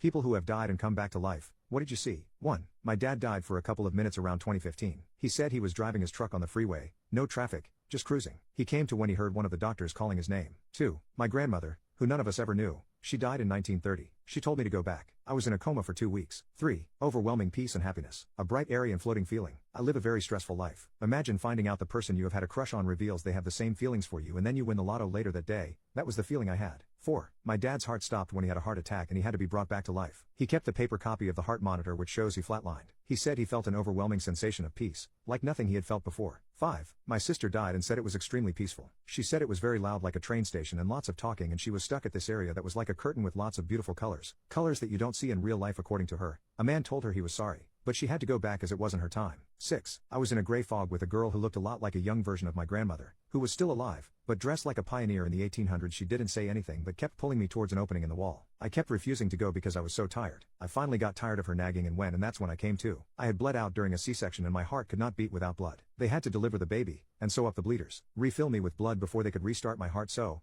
People who have died and come back to life. What did you see? 1. My dad died for a couple of minutes around 2015. He said he was driving his truck on the freeway, no traffic, just cruising. He came to when he heard one of the doctors calling his name. 2. My grandmother, who none of us ever knew. She died in 1930. She told me to go back. I was in a coma for 2 weeks. 3. Overwhelming peace and happiness. A bright, airy and floating feeling. I live a very stressful life. Imagine finding out the person you have had a crush on reveals they have the same feelings for you and then you win the lotto later that day. That was the feeling I had. 4. My dad's heart stopped when he had a heart attack and he had to be brought back to life. He kept the paper copy of the heart monitor which shows he flatlined. He said he felt an overwhelming sensation of peace, like nothing he had felt before. 5. My sister died and said it was extremely peaceful. She said it was very loud like a train station and lots of talking and she was stuck at this area that was like a curtain with lots of beautiful colors. Colors that you don't see in real life according to her. A man told her he was sorry, but she had to go back as it wasn't her time. 6. I was in a gray fog with a girl who looked a lot like a young version of my grandmother, who was still alive, but dressed like a pioneer in the 1800s. She didn't say anything but kept pulling me towards an opening in the wall. I kept refusing to go because I was so tired. I finally got tired of her nagging and went, and that's when I came to. I had bled out during a C-section and my heart could not beat without blood. They had to deliver the baby, and sew up the bleeders, refill me with blood before they could restart my heart, so,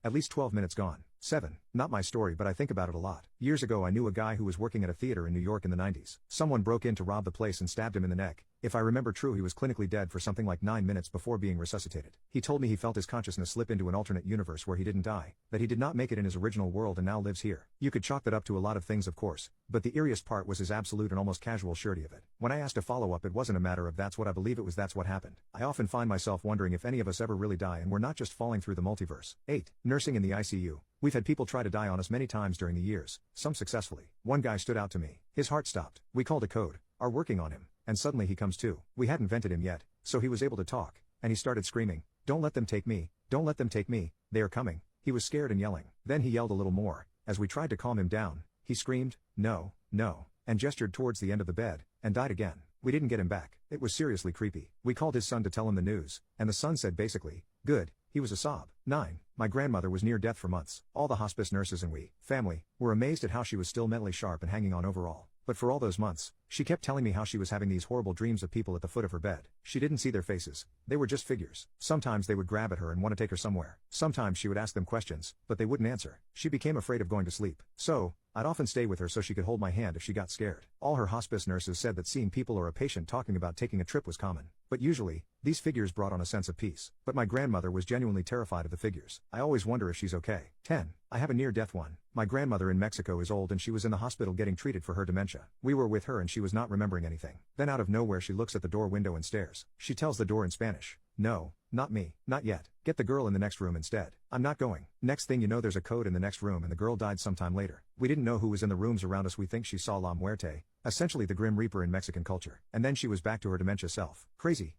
at least 12 minutes gone. 7. Not my story, but I think about it a lot. Years ago I knew a guy who was working at a theater in New York in the 90s. Someone broke in to rob the place and stabbed him in the neck. If I remember true, he was clinically dead for something like 9 minutes before being resuscitated. He told me he felt his consciousness slip into an alternate universe where he didn't die, that he did not make it in his original world and now lives here. You could chalk that up to a lot of things, of course, but the eeriest part was his absolute and almost casual surety of it. When I asked a follow-up, it wasn't a matter of that's what I believe, it was that's what happened. I often find myself wondering if any of us ever really die and we're not just falling through the multiverse. 8. Nursing in the ICU. We've had people try to die on us many times during the years, some successfully. One guy stood out to me. His heart stopped. We called a code, are working on him, and suddenly he comes to. We hadn't vented him yet, so he was able to talk, and he started screaming, "Don't let them take me, don't let them take me, they are coming." He was scared and yelling. Then he yelled a little more. As we tried to calm him down, he screamed, "No, no," and gestured towards the end of the bed, and died again. We didn't get him back. It was seriously creepy. We called his son to tell him the news, and the son said basically, "Good." He was a sob. 9. My grandmother was near death for months. All the hospice nurses and we, family, were amazed at how she was still mentally sharp and hanging on overall. But for all those months, she kept telling me how she was having these horrible dreams of people at the foot of her bed. She didn't see their faces. They were just figures. Sometimes they would grab at her and want to take her somewhere. Sometimes she would ask them questions, but they wouldn't answer. She became afraid of going to sleep. So, I'd often stay with her so she could hold my hand if she got scared. All her hospice nurses said that seeing people or a patient talking about taking a trip was common. But usually, these figures brought on a sense of peace. But my grandmother was genuinely terrified of the figures. I always wonder if she's okay. 10. I have a near-death one. My grandmother in Mexico is old and she was in the hospital getting treated for her dementia. We were with her and she was not remembering anything. Then out of nowhere she looks at the door window and stares. She tells the door in Spanish, "No, not me, not yet. Get the girl in the next room instead." I'm not going. Next thing you know, there's a code in the next room and the girl died sometime later. We didn't know who was in the rooms around us. We think she saw La Muerte, essentially the Grim Reaper in Mexican culture. And then she was back to her dementia self. Crazy.